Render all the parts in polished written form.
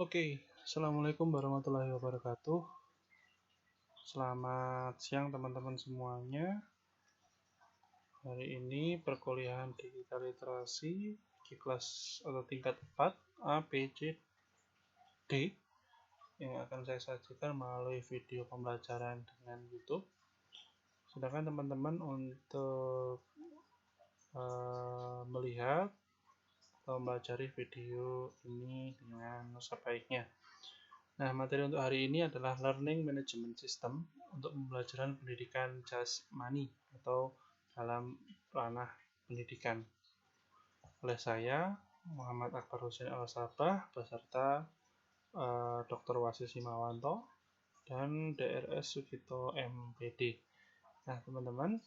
Oke, Assalamualaikum warahmatullahi wabarakatuh. Selamat siang teman-teman semuanya. Hari ini perkuliahan digital literasi di kelas atau tingkat 4 A, B, C, D yang akan saya sajikan melalui video pembelajaran dengan YouTube. Sedangkan teman-teman untuk melihat atau mempelajari video ini dengan sebaiknya. Nah, materi untuk hari ini adalah Learning Management System untuk pembelajaran pendidikan jasmani atau dalam ranah pendidikan. Oleh saya, Muhammad Akbar Hussein Al-Sabah, beserta Dr. Wasis Himawanto dan DRS Sugito MPD. Nah, teman-teman,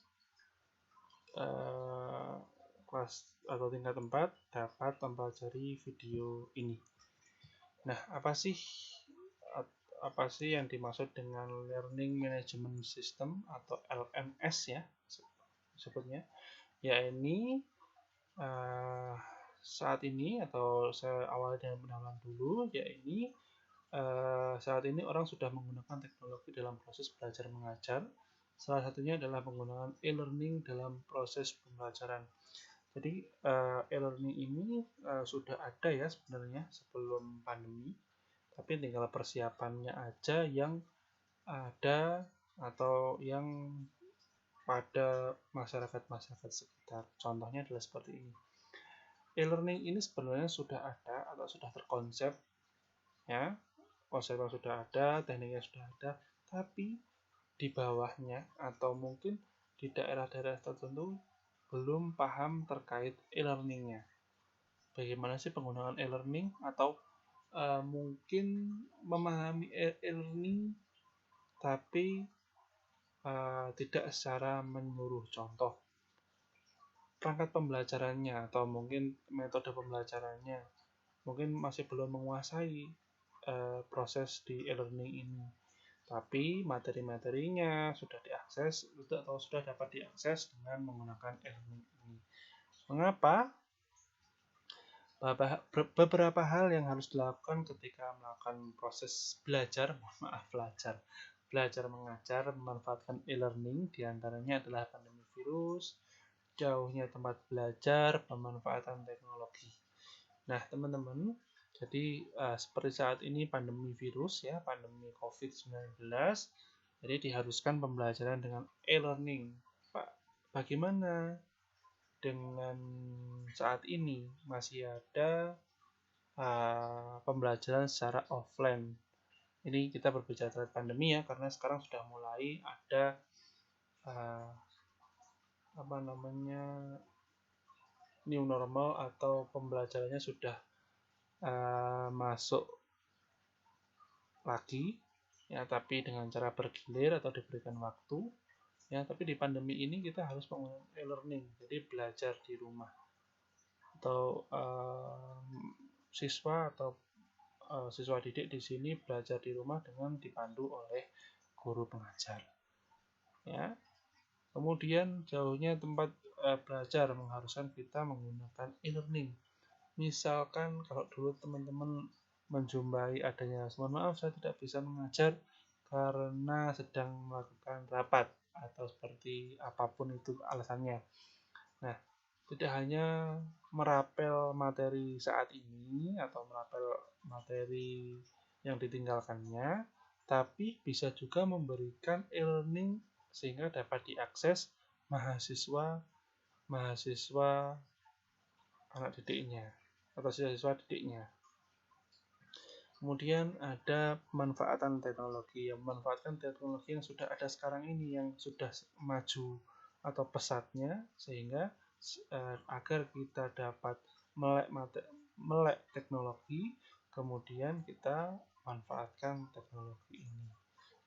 kelas atau tingkat 4 dapat mempelajari video ini. Nah, apa sih yang dimaksud dengan Learning Management System atau LMS ya sebutnya? Ya ini saat ini atau saya awali dengan pendahuluan dulu, ya ini saat ini orang sudah menggunakan teknologi dalam proses belajar mengajar. Salah satunya adalah penggunaan e-learning dalam proses pembelajaran. Jadi e-learning ini sudah ada ya sebenarnya sebelum pandemi, tapi tinggal persiapannya aja yang ada atau yang pada masyarakat-masyarakat sekitar. Contohnya adalah seperti ini. E-learning ini sebenarnya sudah ada atau sudah terkonsep, ya, konsepnya sudah ada, tekniknya sudah ada, tapi di bawahnya atau mungkin di daerah-daerah tertentu belum paham terkait e-learningnya. Bagaimana sih penggunaan e-learning atau mungkin memahami e-learning tapi tidak secara menyeluruh. Contoh, perangkat pembelajarannya atau mungkin metode pembelajarannya mungkin masih belum menguasai proses di e-learning ini. Tapi materi-materinya sudah diakses atau sudah dapat diakses dengan menggunakan e-learning ini. Mengapa? Beberapa hal yang harus dilakukan ketika melakukan proses belajar mengajar memanfaatkan e-learning, diantaranya adalah pandemi virus, jauhnya tempat belajar, pemanfaatan teknologi. Nah, teman-teman, jadi seperti saat ini pandemi virus ya, pandemi COVID-19, jadi diharuskan pembelajaran dengan e-learning. Pak, bagaimana dengan saat ini masih ada pembelajaran secara offline? Ini kita berbicara terkait pandemi ya, karena sekarang sudah mulai ada new normal atau pembelajarannya sudah masuk lagi ya, tapi dengan cara bergilir atau diberikan waktu ya. Tapi di pandemi ini kita harus menggunakan e-learning, jadi belajar di rumah atau siswa didik di sini belajar di rumah dengan dipandu oleh guru pengajar ya. Kemudian jauhnya tempat belajar mengharuskan kita menggunakan e-learning. Misalkan kalau dulu teman-teman menjumpai adanya, mohon maaf saya tidak bisa mengajar karena sedang melakukan rapat atau seperti apapun itu alasannya. Nah, tidak hanya merapel materi saat ini atau merapel materi yang ditinggalkannya, tapi bisa juga memberikan e-learning sehingga dapat diakses mahasiswa anak didiknya atau siswa didiknya. Kemudian ada pemanfaatan teknologi, memanfaatkan teknologi yang sudah ada sekarang ini, yang sudah maju atau pesatnya, sehingga agar kita dapat melek teknologi, kemudian kita manfaatkan teknologi ini.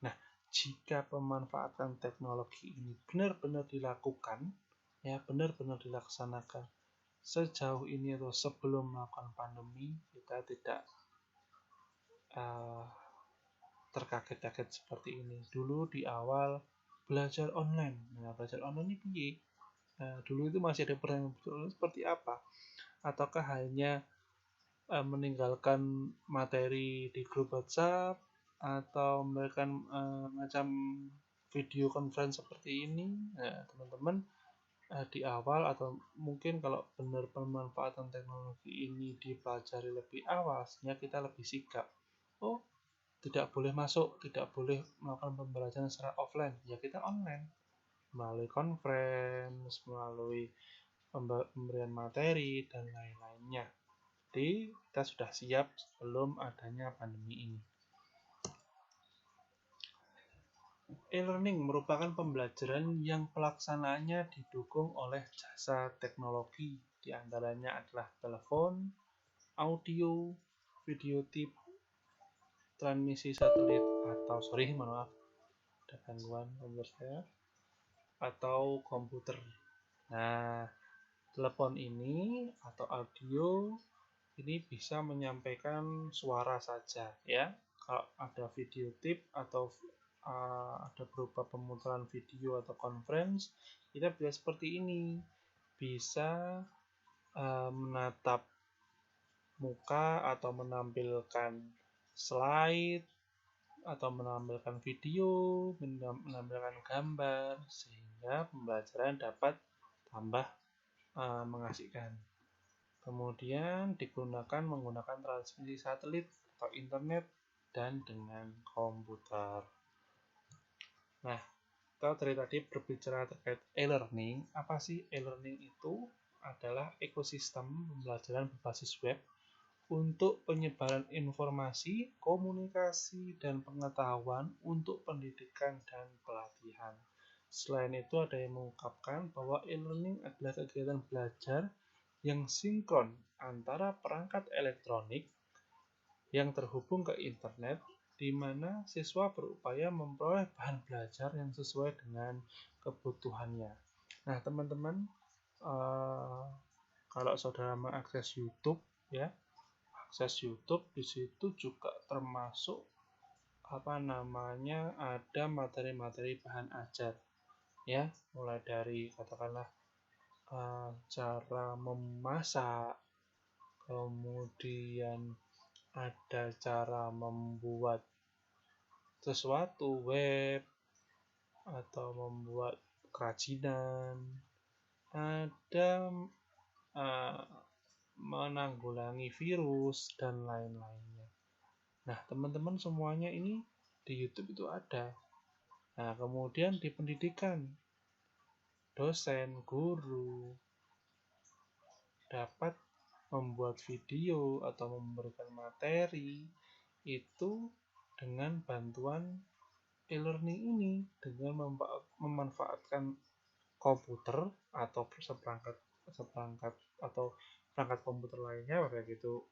Nah, jika pemanfaatan teknologi ini benar-benar dilakukan, ya benar-benar dilaksanakan sejauh ini atau sebelum melakukan pandemi, kita tidak terkaget-kaget seperti ini. Dulu di awal belajar online, belajar online ini piye? Dulu itu masih ada pertanyaan seperti apa? Ataukah hanya meninggalkan materi di grup WhatsApp atau memberikan macam video conference seperti ini, teman-teman di awal atau mungkin kalau benar pemanfaatan teknologi ini dipelajari lebih awal, sehingga kita lebih sigap. Oh, tidak boleh masuk, tidak boleh melakukan pembelajaran secara offline, ya kita online melalui conference, melalui pemberian materi dan lain-lainnya. Jadi kita sudah siap sebelum adanya pandemi ini. E-learning merupakan pembelajaran yang pelaksanaannya didukung oleh jasa teknologi. Di antaranya adalah telepon, audio, video tip, transmisi satelit atau maaf, ada gangguan komputer saya, atau komputer. Nah, telepon ini atau audio ini bisa menyampaikan suara saja ya. Kalau ada video tip atau ada berupa pemutaran video atau conference, kita bisa seperti ini, bisa menatap muka atau menampilkan slide atau menampilkan video, menampilkan gambar, sehingga pembelajaran dapat tambah mengasihkan. Kemudian digunakan menggunakan transmisi satelit atau internet dan dengan komputer. Nah, kalau dari tadi berbicara terkait e-learning, apa sih e-learning itu? Adalah ekosistem pembelajaran berbasis web untuk penyebaran informasi, komunikasi, dan pengetahuan untuk pendidikan dan pelatihan. Selain itu, ada yang mengungkapkan bahwa e-learning adalah kegiatan belajar yang sinkron antara perangkat elektronik yang terhubung ke internet, di mana siswa berupaya memperoleh bahan belajar yang sesuai dengan kebutuhannya. Nah, teman-teman, kalau saudara mengakses YouTube, ya, akses YouTube di situ juga termasuk ada materi-materi bahan ajar, ya, mulai dari katakanlah cara memasak, kemudian ada cara membuat sesuatu web atau membuat kerajinan, ada menanggulangi virus dan lain-lainnya. Nah, teman-teman semuanya ini di YouTube itu ada. Nah, kemudian di pendidikan, dosen, guru dapat membuat video atau memberikan materi itu dengan bantuan e-learning ini, dengan memanfaatkan komputer atau seperangkat atau perangkat komputer lainnya, baik itu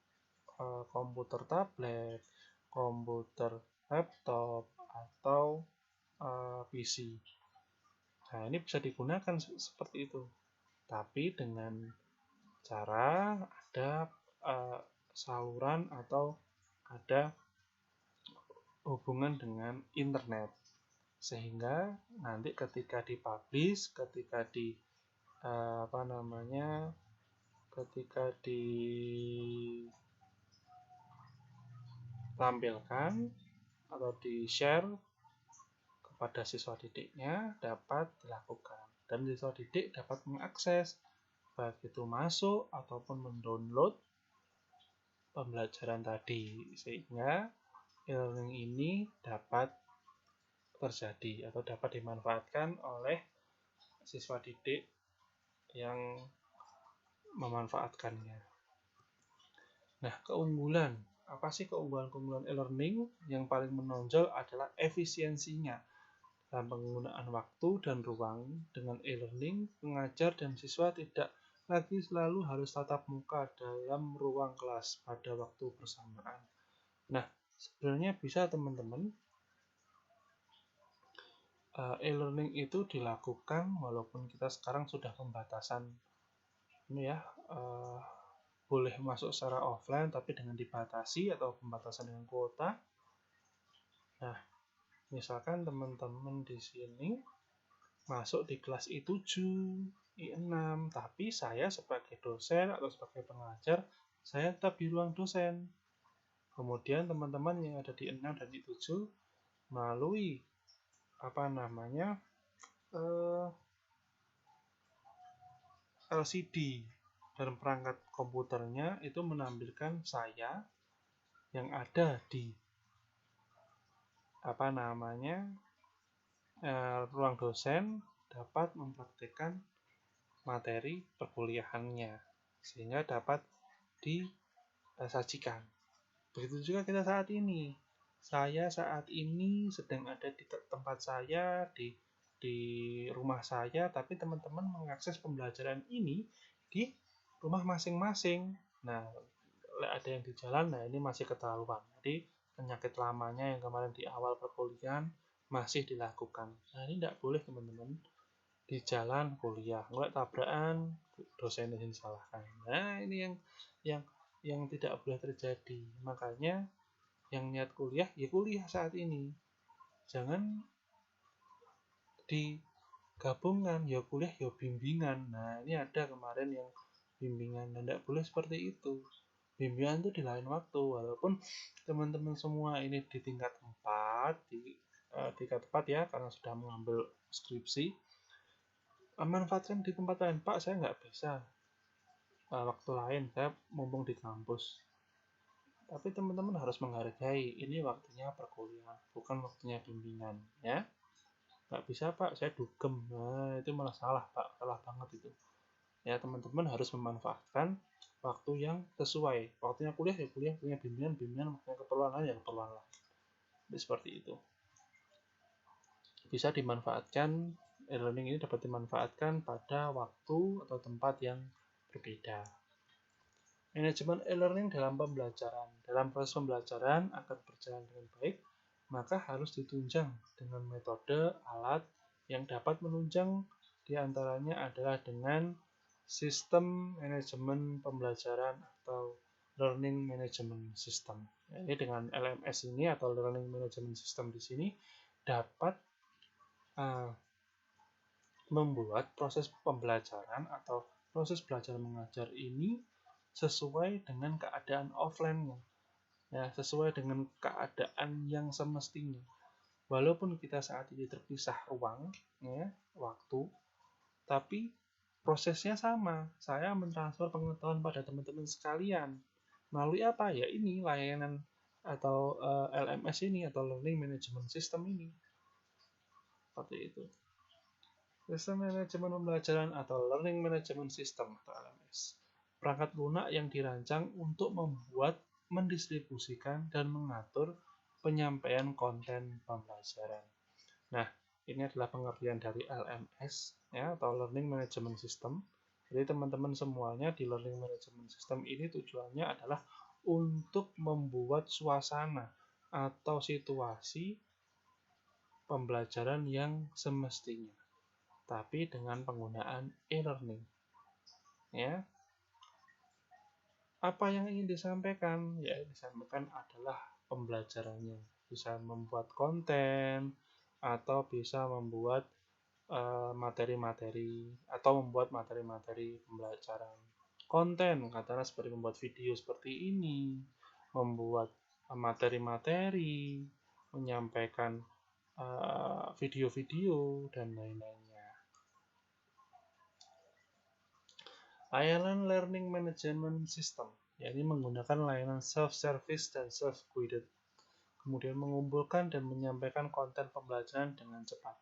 komputer tablet, komputer laptop, atau PC. Nah, ini bisa digunakan seperti itu, tapi dengan cara ada saluran atau ada hubungan dengan internet, sehingga nanti ketika dipublish, ketika ditampilkan atau di-share kepada siswa didiknya dapat dilakukan, dan siswa didik dapat mengakses baik itu masuk ataupun mendownload pembelajaran tadi, sehingga e-learning ini dapat terjadi atau dapat dimanfaatkan oleh siswa didik yang memanfaatkannya. Nah, keunggulan. Apa sih keunggulan e-learning? Yang paling menonjol adalah efisiensinya. Dalam penggunaan waktu dan ruang dengan e-learning, pengajar dan siswa tidak lagi selalu harus tatap muka dalam ruang kelas pada waktu bersamaan. Nah, sebenarnya bisa teman-teman, e-learning itu dilakukan walaupun kita sekarang sudah pembatasan ini ya, boleh masuk secara offline tapi dengan dibatasi atau pembatasan dengan kuota. Nah, misalkan teman-teman di sini masuk di kelas I7, I6, tapi saya sebagai dosen atau sebagai pengajar saya tetap di ruang dosen. Kemudian teman-teman yang ada di 6 dan di 7 melalui LCD dan perangkat komputernya itu menampilkan saya yang ada di ruang dosen dapat mempraktikkan materi perkuliahannya sehingga dapat disajikan. Begitu juga kita saat ini. Saya saat ini sedang ada di tempat saya, di rumah saya, tapi teman-teman mengakses pembelajaran ini di rumah masing-masing. Nah, ada yang di jalan, nah ini masih keterlaluan. Jadi penyakit lamanya yang kemarin di awal perkuliahan masih dilakukan. Nah, ini tidak boleh teman-teman di jalan kuliah, nggak tabrakan, dosen yang disalahkan. Nah, ini yang tidak boleh terjadi. Makanya yang niat kuliah, ya kuliah saat ini. Jangan digabungkan, ya kuliah, ya bimbingan. Nah, ini ada kemarin yang bimbingan, dan tidak boleh seperti itu. Bimbingan itu di lain waktu, walaupun teman-teman semua ini di tingkat 4, di tingkat 4 ya, karena sudah mengambil skripsi, manfaatkan di tempat lain. Pak, saya nggak bisa waktu lain, saya mumpung di kampus. Tapi teman-teman harus menghargai, ini waktunya perkuliahan, bukan waktunya bimbingan, ya. Nggak bisa Pak, saya dugem. Nah, itu malah salah Pak, salah banget itu. Ya, teman-teman harus memanfaatkan waktu yang sesuai. Waktunya kuliah ya kuliah, punya bimbingan, waktunya keperluan lain ya keperluan lain. Jadi seperti itu. Bisa dimanfaatkan, e-learning ini dapat dimanfaatkan pada waktu atau tempat yang berbeda. Manajemen e-learning dalam pembelajaran. Dalam proses pembelajaran agar berjalan dengan baik, maka harus ditunjang dengan metode alat yang dapat menunjang, diantaranya adalah dengan sistem manajemen pembelajaran atau learning management system. Jadi dengan LMS ini atau learning management system di sini dapat membuat proses pembelajaran atau proses belajar mengajar ini sesuai dengan keadaan offline-nya, ya, sesuai dengan keadaan yang semestinya. Walaupun kita saat ini terpisah ruang, ya, waktu, tapi prosesnya sama. Saya mentransfer pengetahuan pada teman-teman sekalian melalui apa ya, ini layanan atau LMS ini atau Learning Management System ini, seperti itu. Sistem manajemen pembelajaran atau Learning Management System atau LMS. Perangkat lunak yang dirancang untuk membuat, mendistribusikan, dan mengatur penyampaian konten pembelajaran. Nah, ini adalah pengertian dari LMS ya, atau Learning Management System. Jadi teman-teman semuanya di Learning Management System ini tujuannya adalah untuk membuat suasana atau situasi pembelajaran yang semestinya, tapi dengan penggunaan e-learning. Ya, apa yang ingin disampaikan? Ya, disampaikan adalah pembelajarannya. Bisa membuat konten atau bisa membuat materi-materi atau membuat materi-materi pembelajaran. Konten, katakanlah seperti membuat video seperti ini, membuat materi-materi, menyampaikan video-video dan lain-lainnya. Layanan Learning Management System, yakni menggunakan layanan self-service dan self-guided, kemudian mengumpulkan dan menyampaikan konten pembelajaran dengan cepat,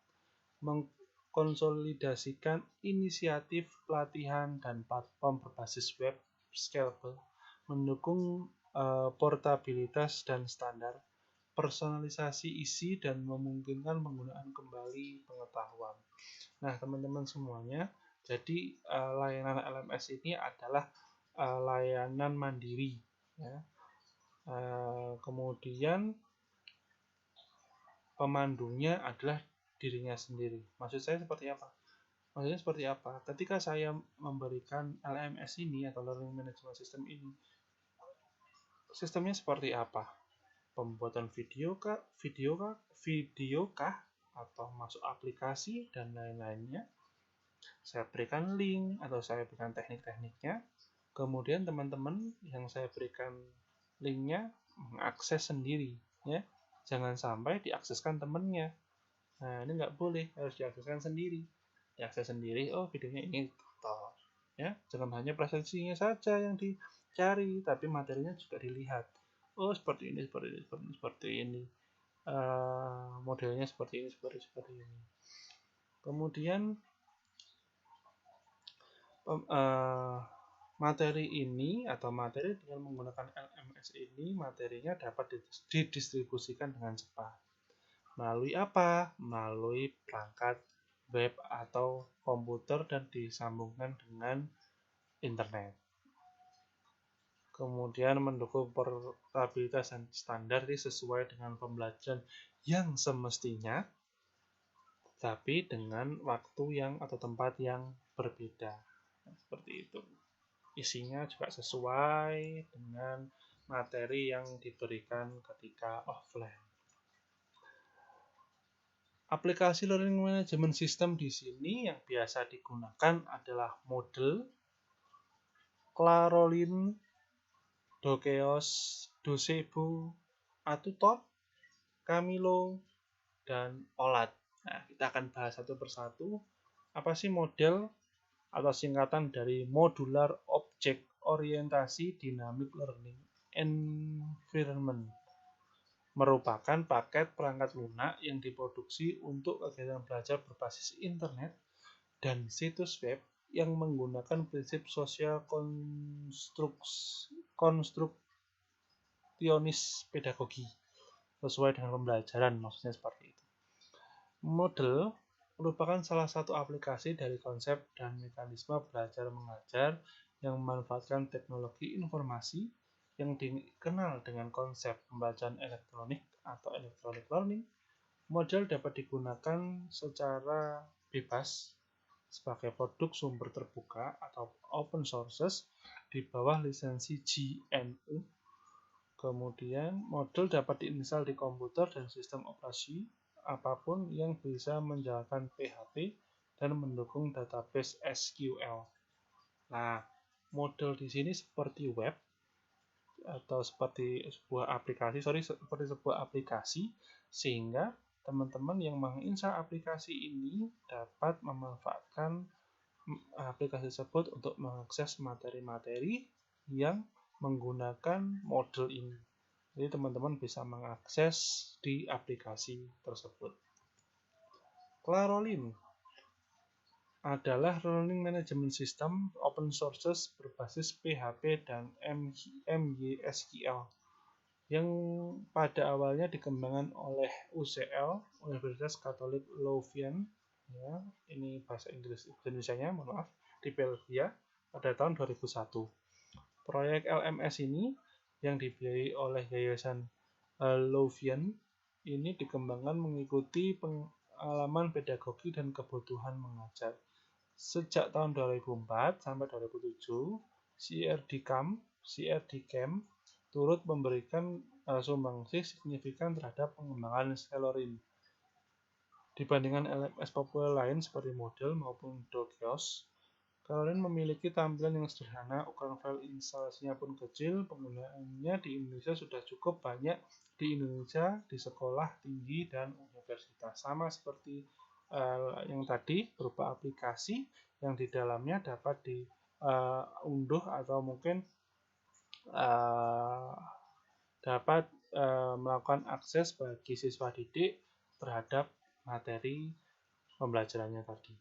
mengkonsolidasikan inisiatif pelatihan dan platform berbasis web scalable, mendukung portabilitas dan standar, personalisasi isi, dan memungkinkan penggunaan kembali pengetahuan. Nah, teman-teman semuanya, jadi layanan LMS ini adalah layanan mandiri, ya. Kemudian pemandunya adalah dirinya sendiri. Maksud saya seperti apa? Maksudnya seperti apa? Ketika saya memberikan LMS ini atau Learning Management System ini, sistemnya seperti apa? Pembuatan video kah, atau masuk aplikasi dan lain-lainnya. Saya berikan link atau saya berikan teknik-tekniknya. Kemudian teman-teman yang saya berikan linknya mengakses sendiri, ya. Jangan sampai diakseskan temennya. Nah, ini nggak boleh, harus diakseskan sendiri. Diakses sendiri, oh videonya ini tutor. Ya, jangan hanya presentasinya saja yang dicari, tapi materinya juga dilihat. Oh, seperti ini, seperti ini, seperti ini, seperti ini. Modelnya seperti ini, seperti ini. Kemudian materi ini atau materi dengan menggunakan LMS ini, materinya dapat didistribusikan dengan cepat. Melalui apa? Melalui perangkat web atau komputer dan disambungkan dengan internet. Kemudian mendukung portabilitas dan standar sesuai dengan pembelajaran yang semestinya, tapi dengan waktu yang atau tempat yang berbeda. Seperti itu. Isinya juga sesuai dengan materi yang diberikan ketika offline. Aplikasi Learning Management System di sini yang biasa digunakan adalah Moodle, Clarolin, Dokeos, Docebo, Atutor, Camilo, dan Olat. Nah, kita akan bahas satu persatu. Apa sih model atau singkatan dari Modular Object Orientasi Dynamic Learning Environment? Merupakan paket perangkat lunak yang diproduksi untuk kegiatan belajar berbasis internet dan situs web yang menggunakan prinsip sosial konstruksionis pedagogi sesuai dengan pembelajaran, maksudnya seperti itu. Model merupakan salah satu aplikasi dari konsep dan mekanisme belajar mengajar yang memanfaatkan teknologi informasi yang dikenal dengan konsep pembelajaran elektronik atau electronic learning. Model dapat digunakan secara bebas sebagai produk sumber terbuka atau open sources di bawah lisensi GNU. Kemudian, model dapat diinstal di komputer dan sistem operasi apapun yang bisa menjalankan PHP dan mendukung database SQL. Nah, model di sini seperti web atau seperti sebuah aplikasi, sehingga teman-teman yang menginstal aplikasi ini dapat memanfaatkan aplikasi tersebut untuk mengakses materi-materi yang menggunakan model ini. Jadi teman-teman bisa mengakses di aplikasi tersebut. Clarolin adalah Learning Management System open source berbasis PHP dan MySQL yang pada awalnya dikembangkan oleh UCL, Universitas Katolik Leuven, ya, ini bahasa Indonesia-nya, mohon maaf, di Belgia pada tahun 2001. Proyek LMS ini yang dibiayai oleh Yayasan Leuven ini dikembangkan mengikuti pengalaman pedagogi dan kebutuhan mengajar. Sejak tahun 2004 sampai 2007, CRD-Camp turut memberikan sumbangsih signifikan terhadap pengembangan Celorin. Dibandingkan LMS populer lain seperti Moodle maupun Dokeos, Celorin memiliki tampilan yang sederhana, ukuran file instalasinya pun kecil, penggunaannya di Indonesia sudah cukup banyak di Indonesia, di sekolah tinggi dan universitas. Sama seperti yang tadi, berupa aplikasi yang di dalamnya dapat diunduh atau mungkin dapat melakukan akses bagi siswa didik terhadap materi pembelajarannya tadi.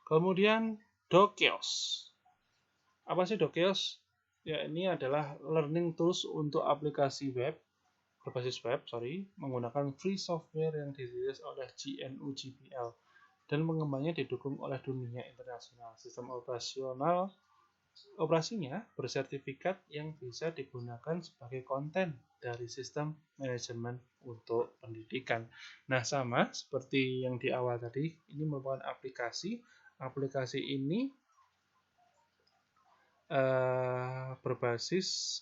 Kemudian Dokeos. Apa sih Dokeos? Ya, ini adalah learning tools untuk aplikasi web berbasis web, menggunakan free software yang dirilis oleh GNU GPL dan pengembangnya didukung oleh dunia internasional. Sistem operasinya bersertifikat yang bisa digunakan sebagai konten dari sistem manajemen untuk pendidikan. Nah, sama seperti yang di awal tadi, ini merupakan aplikasi. Aplikasi ini berbasis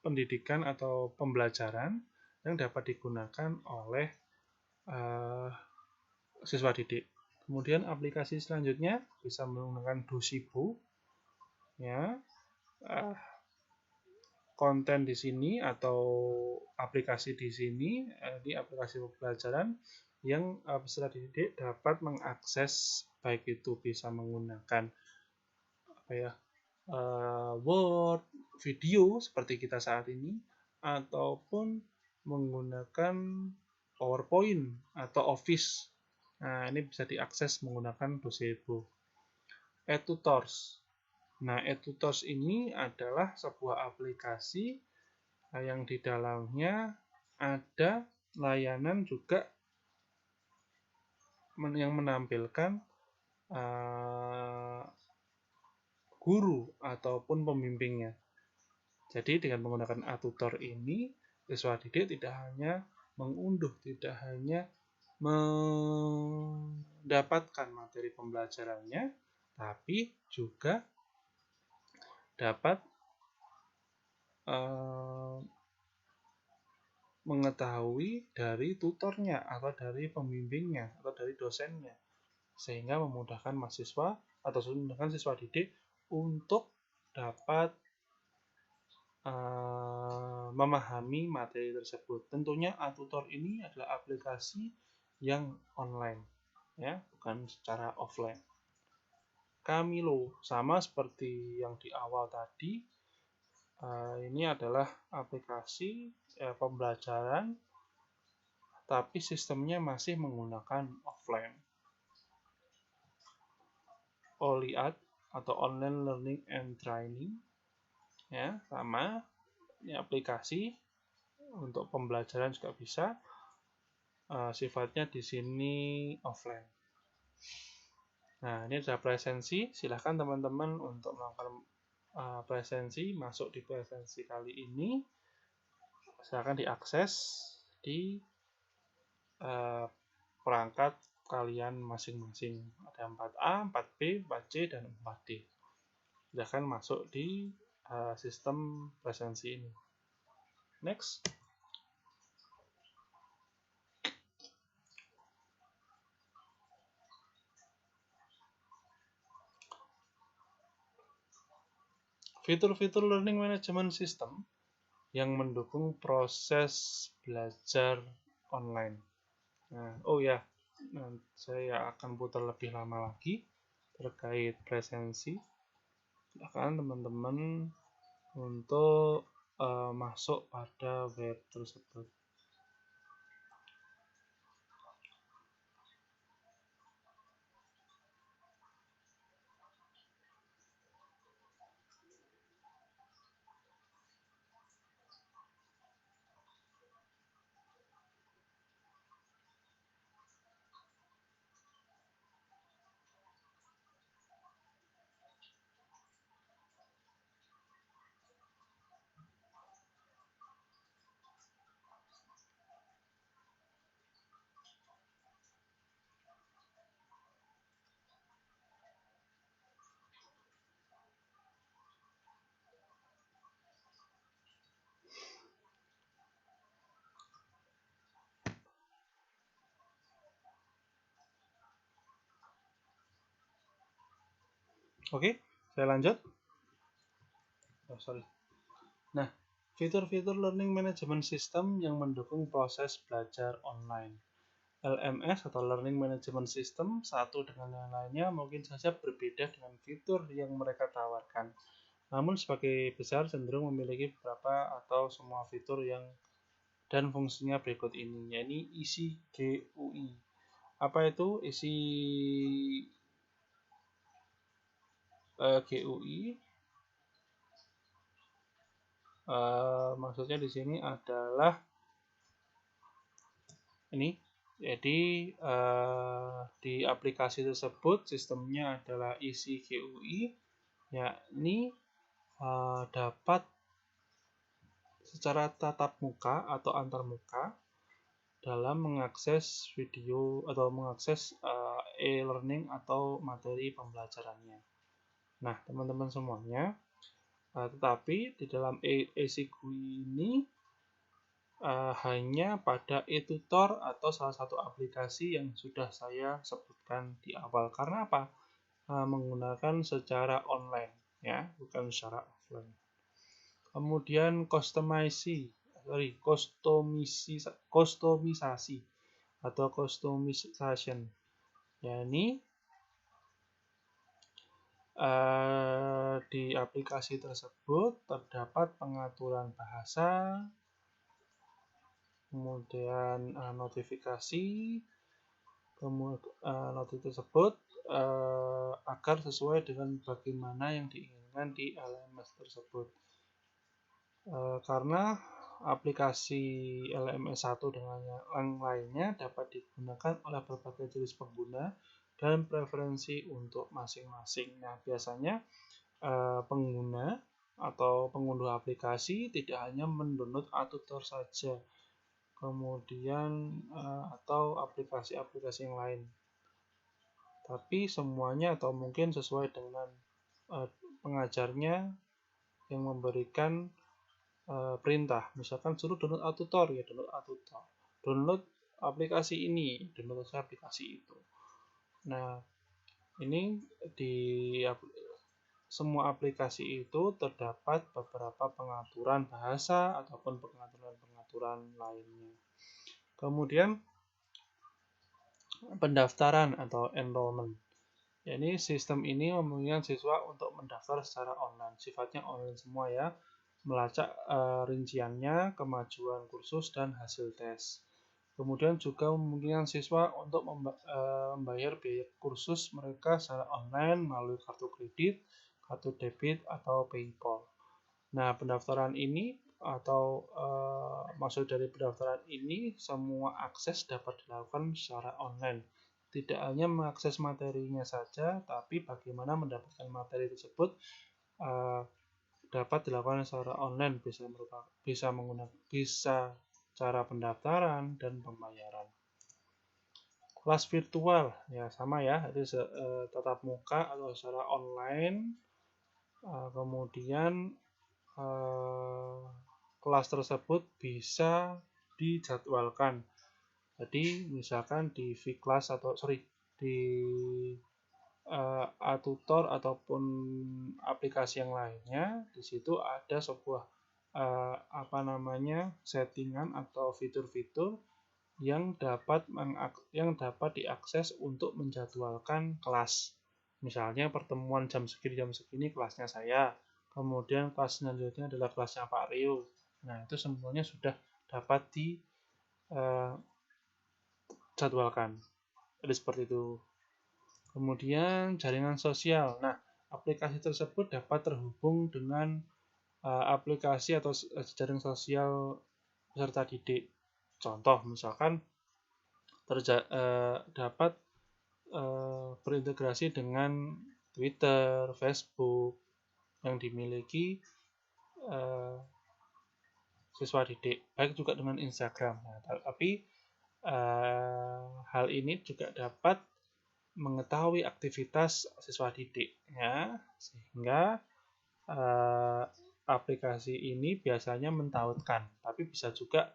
pendidikan atau pembelajaran yang dapat digunakan oleh siswa didik. Kemudian aplikasi selanjutnya bisa menggunakan Docebo. ya. Konten di sini atau aplikasi di sini, di aplikasi pembelajaran yang peserta didik dapat mengakses, baik itu bisa menggunakan Word, video seperti kita saat ini, ataupun menggunakan PowerPoint atau Office. Nah, ini bisa diakses menggunakan Docebo. eTutors. Nah, eTutors ini adalah sebuah aplikasi yang di dalamnya ada layanan juga yang menampilkan guru ataupun pembimbingnya. Jadi dengan menggunakan eTutor ini, siswa didik tidak hanya mengunduh, tidak hanya mendapatkan materi pembelajarannya, tapi juga dapat mengetahui dari tutornya atau dari pembimbingnya atau dari dosennya, sehingga memudahkan mahasiswa atau memudahkan siswa didik untuk dapat memahami materi tersebut. Tentunya eTutor ini adalah aplikasi yang online, ya, bukan secara offline. Camilo, sama seperti yang di awal tadi, ini adalah aplikasi pembelajaran, tapi sistemnya masih menggunakan offline. OLIAD atau Online Learning and Training, ya, sama. Ini aplikasi untuk pembelajaran juga bisa. Sifatnya di sini offline. Nah, ini adalah presensi. Silahkan teman-teman untuk melakukan presensi, masuk di presensi kali ini. Silahkan diakses di perangkat kalian masing-masing. Ada 4A, 4B, 4C, dan 4D. Silahkan masuk di sistem presensi ini. Next. Fitur-fitur learning management system yang mendukung proses belajar online. Nah, saya akan putar lebih lama lagi terkait presensi. Silakan teman-teman untuk masuk pada web tersebut. Oke, saya lanjut. Nah, fitur-fitur learning management system yang mendukung proses belajar online. LMS atau Learning Management System satu dengan yang lainnya mungkin saja berbeda dengan fitur yang mereka tawarkan. Namun sebagai besar cenderung memiliki beberapa atau semua fitur yang dan fungsinya berikut ini, yaitu isi GUI. Apa itu isi GUI? Maksudnya di sini adalah ini. Jadi di aplikasi tersebut sistemnya adalah isi GUI, yakni dapat secara tatap muka atau antar muka dalam mengakses video atau mengakses e-learning atau materi pembelajarannya. Nah, teman-teman semuanya, tetapi di dalam e-GUI ini hanya pada eTutor atau salah satu aplikasi yang sudah saya sebutkan di awal. Karena apa? Menggunakan secara online. ya, bukan secara offline. Kemudian kustomisasi atau customization. Ya, ini di aplikasi tersebut terdapat pengaturan bahasa, kemudian notifikasi, kemudian notifikasi tersebut agar sesuai dengan bagaimana yang diinginkan di LMS tersebut. Karena aplikasi LMS 1 dengan yang lainnya dapat digunakan oleh berbagai jenis pengguna dan preferensi untuk masing-masing. Nah, biasanya pengguna atau pengunduh aplikasi tidak hanya mendownload Atutor saja, kemudian atau aplikasi-aplikasi yang lain, tapi semuanya atau mungkin sesuai dengan pengajarnya yang memberikan perintah. Misalkan suruh download Atutor, ya download Atutor. Download aplikasi ini, download aplikasi itu. Nah, ini di semua aplikasi itu terdapat beberapa pengaturan bahasa ataupun pengaturan-pengaturan lainnya. Kemudian pendaftaran atau enrollment. Ini sistem ini memungkinkan siswa untuk mendaftar secara online. Sifatnya online semua ya. Melacak rinciannya, kemajuan kursus, dan hasil tes. Kemudian juga memungkinkan siswa untuk membayar biaya kursus mereka secara online melalui kartu kredit, kartu debit, atau PayPal. Nah, pendaftaran ini atau maksud dari pendaftaran ini, semua akses dapat dilakukan secara online. Tidak hanya mengakses materinya saja, tapi bagaimana mendapatkan materi tersebut dapat dilakukan secara online, bisa cara pendaftaran dan pembayaran. Kelas virtual ya sama ya, itu tatap muka atau secara online. Kemudian kelas tersebut bisa dijadwalkan. Jadi misalkan di Vclass atau di Atutor ataupun aplikasi yang lainnya, di situ ada sebuah settingan atau fitur-fitur yang dapat diakses untuk menjadwalkan kelas. Misalnya pertemuan jam segini kelasnya saya, kemudian kelas selanjutnya adalah kelasnya Pak Rio. Nah, itu semuanya sudah dapat dijadwalkan. Jadi seperti itu. Kemudian jaringan sosial. Nah, aplikasi tersebut dapat terhubung dengan aplikasi atau jaringan sosial peserta didik. Contoh, misalkan dapat berintegrasi dengan Twitter, Facebook yang dimiliki siswa didik, baik juga dengan Instagram. Nah, tapi hal ini juga dapat mengetahui aktivitas siswa didik, ya, sehingga aplikasi ini biasanya mentautkan, tapi bisa juga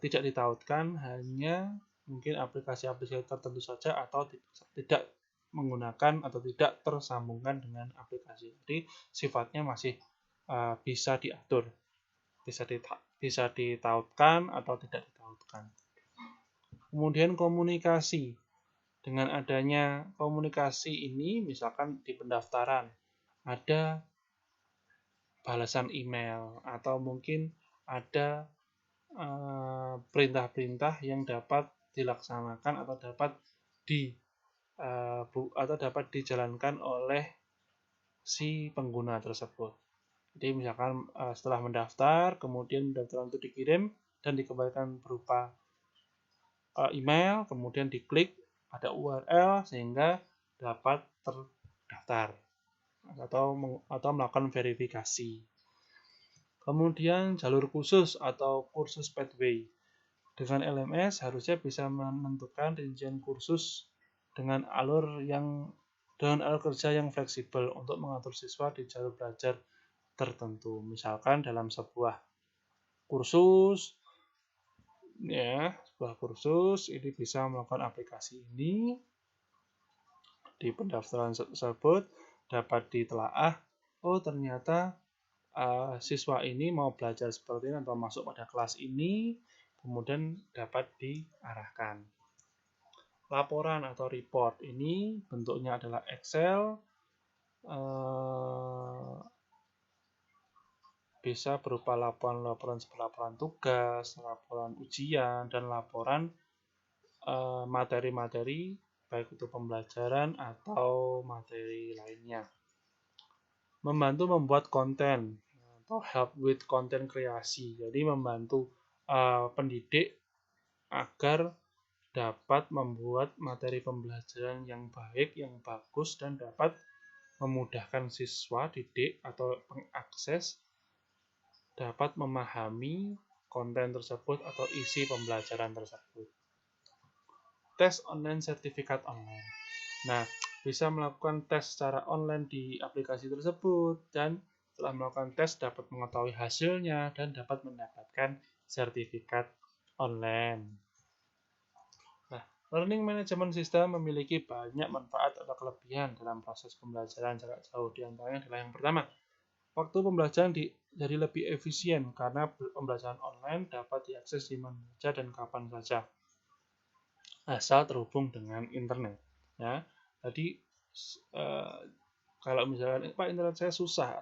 tidak ditautkan, hanya mungkin aplikasi-aplikasi tertentu saja atau tidak menggunakan atau tidak tersambungkan dengan aplikasi. Jadi sifatnya masih bisa diatur, bisa ditautkan atau tidak ditautkan. Kemudian komunikasi. Dengan adanya komunikasi ini, misalkan di pendaftaran ada balasan email atau mungkin ada perintah-perintah yang dapat dilaksanakan atau dapat dijalankan oleh si pengguna tersebut. Jadi misalkan setelah mendaftar, kemudian pendaftaran itu dikirim dan dikembalikan berupa email, kemudian diklik ada URL sehingga dapat terdaftar atau melakukan verifikasi. Kemudian jalur khusus atau kursus pathway. Dengan LMS harusnya bisa menentukan rincian kursus dengan alur kerja yang fleksibel untuk mengatur siswa di jalur belajar tertentu. Misalkan dalam sebuah kursus, ya, sebuah kursus ini bisa melakukan aplikasi ini. Di pendaftaran tersebut dapat ditelaah oh ternyata siswa ini mau belajar seperti ini atau masuk pada kelas ini, kemudian dapat diarahkan. Laporan atau report ini bentuknya adalah Excel, bisa berupa laporan seperti laporan tugas, laporan ujian, dan laporan materi-materi baik itu pembelajaran atau materi lainnya. Membantu membuat konten atau help with content kreasi. Jadi membantu pendidik agar dapat membuat materi pembelajaran yang baik, yang bagus, dan dapat memudahkan siswa didik atau pengakses dapat memahami konten tersebut atau isi pembelajaran tersebut. Tes online, sertifikat online. Nah, bisa melakukan tes secara online di aplikasi tersebut dan setelah melakukan tes dapat mengetahui hasilnya dan dapat mendapatkan sertifikat online. Nah, learning management system memiliki banyak manfaat atau kelebihan dalam proses pembelajaran jarak jauh. Di antaranya adalah yang pertama, waktu pembelajaran jadi lebih efisien karena pembelajaran online dapat diakses di mana saja dan kapan saja asal terhubung dengan internet. Ya, jadi kalau misalnya Pak internet saya susah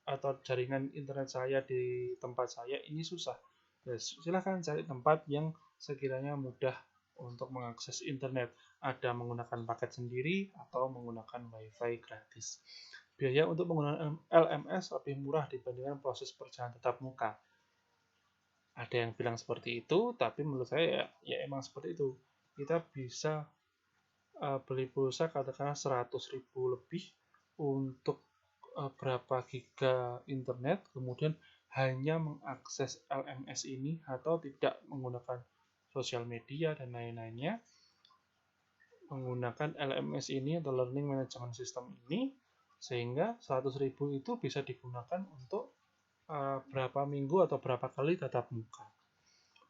atau jaringan internet saya di tempat saya ini susah, ya, silahkan cari tempat yang sekiranya mudah untuk mengakses internet. Ada menggunakan paket sendiri atau menggunakan WiFi gratis. Biaya untuk menggunakan LMS lebih murah dibandingkan proses perjalanan tatap muka. Ada yang bilang seperti itu, tapi menurut saya ya emang seperti itu. Kita bisa beli pulsa katakanlah 100.000 lebih untuk berapa giga internet, kemudian hanya mengakses LMS ini atau tidak menggunakan sosial media dan lain-lainnya, menggunakan LMS ini atau Learning Management System ini, sehingga 100.000 itu bisa digunakan untuk berapa minggu atau berapa kali tatap muka.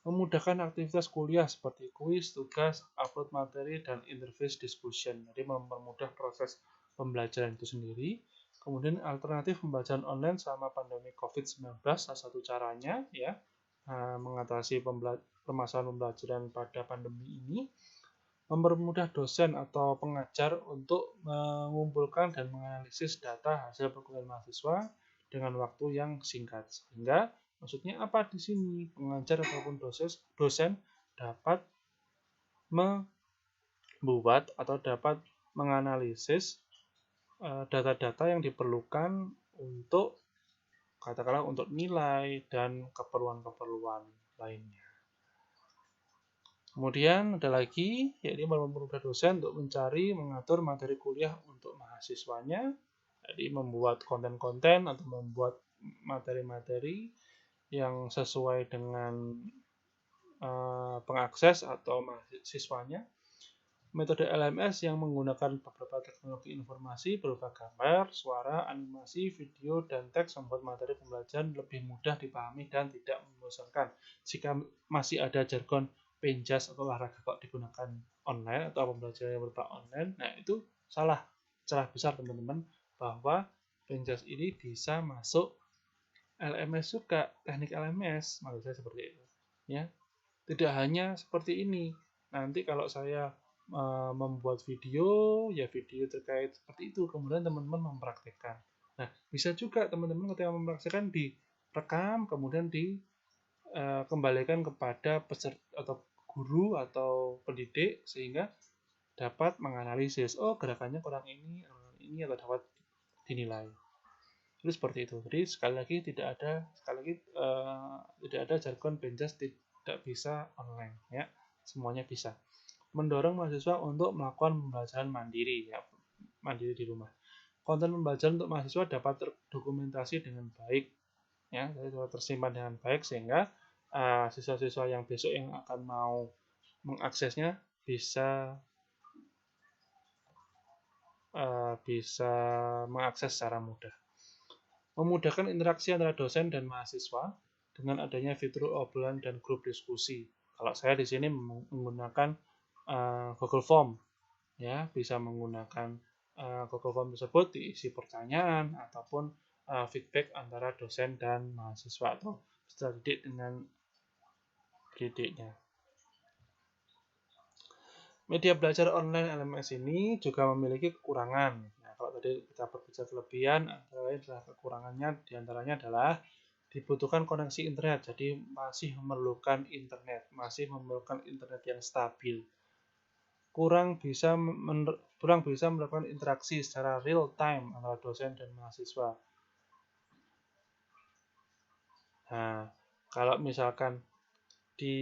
Memudahkan aktivitas kuliah seperti kuis, tugas, upload materi, dan interface discussion. Jadi mempermudah proses pembelajaran itu sendiri. Kemudian alternatif pembelajaran online selama pandemi COVID-19, salah satu caranya ya mengatasi permasalahan pembelajaran pada pandemi ini, mempermudah dosen atau pengajar untuk mengumpulkan dan menganalisis data hasil perkuliahan mahasiswa dengan waktu yang singkat. Sehingga maksudnya apa di sini? Pengajar ataupun dosen dapat membuat atau dapat menganalisis data-data yang diperlukan untuk katakanlah untuk nilai dan keperluan-keperluan lainnya. Kemudian ada lagi, yaitu mempermudah dosen untuk mencari, mengatur materi kuliah untuk mahasiswanya. Jadi membuat konten-konten atau membuat materi-materi yang sesuai dengan pengakses atau mahasiswanya. Metode LMS yang menggunakan beberapa teknologi informasi berupa gambar, suara, animasi, video, dan teks membuat materi pembelajaran lebih mudah dipahami dan tidak membosankan. Jika masih ada jargon penjas atau olahraga kok digunakan online atau pembelajaran yang berupa online, nah itu salah. Salah besar teman-teman, bahwa penjas ini bisa masuk LMS juga, teknik LMS, maksud saya seperti itu. Ya, tidak hanya seperti ini. Nanti kalau saya membuat video, ya video terkait seperti itu, kemudian teman-teman mempraktekkan. Nah, bisa juga teman-teman ketika mempraktekkan direkam, kemudian dikembalikan kepada peserta atau guru atau pendidik sehingga dapat menganalisis, oh gerakannya kurang ini atau dapat dinilai. Jadi seperti itu. Jadi sekali lagi tidak ada jargon penjas tidak bisa online ya, semuanya bisa. Mendorong mahasiswa untuk melakukan pembelajaran mandiri ya, mandiri di rumah. Konten pembelajaran untuk mahasiswa dapat terdokumentasi dengan baik ya, tersimpan dengan baik sehingga siswa-siswa yang besok yang akan mau mengaksesnya bisa mengakses secara mudah. Memudahkan interaksi antara dosen dan mahasiswa dengan adanya fitur obrolan dan grup diskusi. Kalau saya di sini menggunakan Google Form, ya bisa menggunakan Google Form tersebut diisi pertanyaan ataupun feedback antara dosen dan mahasiswa atau peserta didik dengan didiknya. Media belajar online LMS ini juga memiliki kekurangan. Nah, kalau tadi kita berbicara kelebihan, antara lain adalah kekurangannya diantaranya adalah dibutuhkan koneksi internet, jadi masih memerlukan internet yang stabil. Kurang bisa melakukan interaksi secara real time antara dosen dan mahasiswa. Nah, kalau misalkan di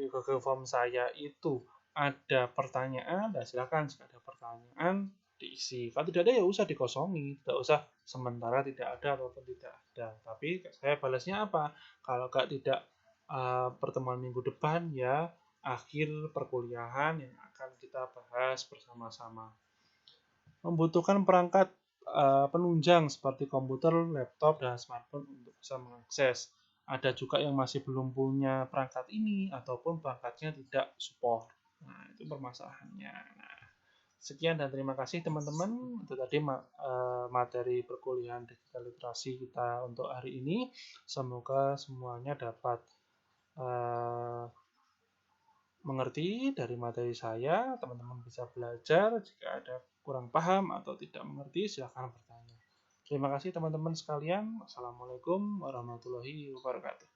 Google Form saya itu ada pertanyaan, nah silakan jika ada pertanyaan diisi. Kalau tidak ada ya usah dikosongi, tidak usah sementara tidak ada ataupun tidak ada. Tapi saya balasnya apa? Kalau tidak pertemuan minggu depan ya akhir perkuliahan yang akan kita bahas bersama-sama. Membutuhkan perangkat penunjang seperti komputer, laptop, dan smartphone untuk bisa mengakses. Ada juga yang masih belum punya perangkat ini ataupun perangkatnya tidak support. Nah, itu permasalahannya. Nah, sekian dan terima kasih teman-teman. Itu tadi materi perkuliahan digital literasi kita untuk hari ini. Semoga semuanya dapat mengerti dari materi saya. Teman-teman bisa belajar. Jika ada kurang paham atau tidak mengerti, silahkan bertanya. Terima kasih teman-teman sekalian. Wassalamualaikum warahmatullahi wabarakatuh.